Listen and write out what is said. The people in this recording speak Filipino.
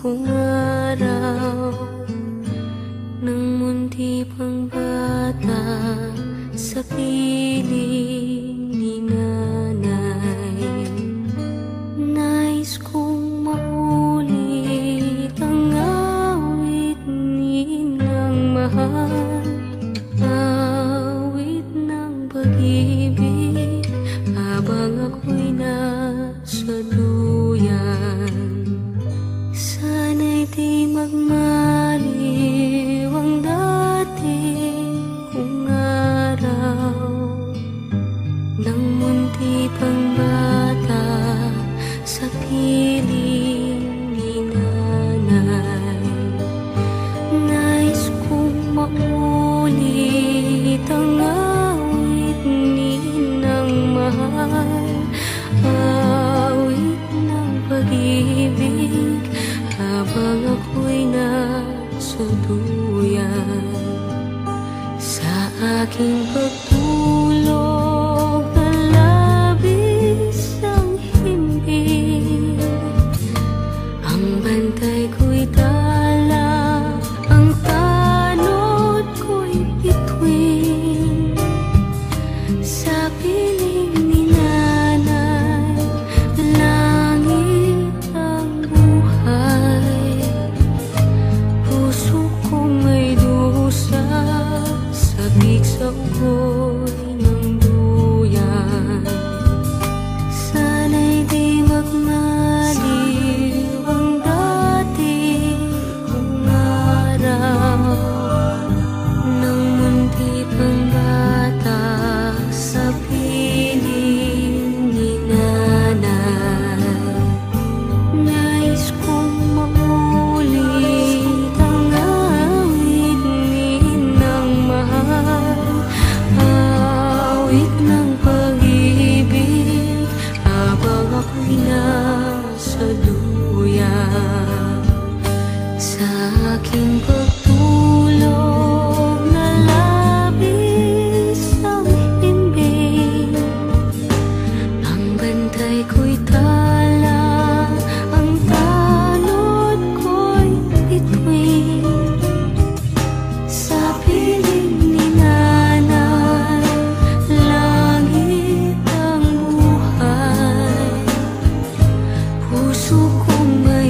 kong araw ng munti pang bata sa piling ni nanay. Nais kong maulit ang awit ni Inang mahal, awit ng pag-ibig habang ako'y nasa duyan. Sana'y di magmaliw ang dating kong araw ng munti pang bata sa piling ni nanay. Nais kong maulit ang awit ni Inang mahal, awit ng pag-ibig habang ako'y nasa duyan. Sa aking pagtulog na labis ang himbing, ang bantay ko'y tala, ang tanod ko'y bituin. Sa piling ni nanay, langit ang buhay. Puso kong may dusa, sabik sa ugoy ng duyan. Sana'y di magmaliw ang dating kong araw ng munti pang bata sa piling ni nanay. Nais kong maulit ang awit ni Inang mahal, awit ng pag-ibig habang ako'y nasa duyan. Sa aking pagtulog na labis ang himbing, ang bantay ko'y tala, ang tanod ko'y bituin. Sa piling ni nanay, langit ang buhay. Puso kong may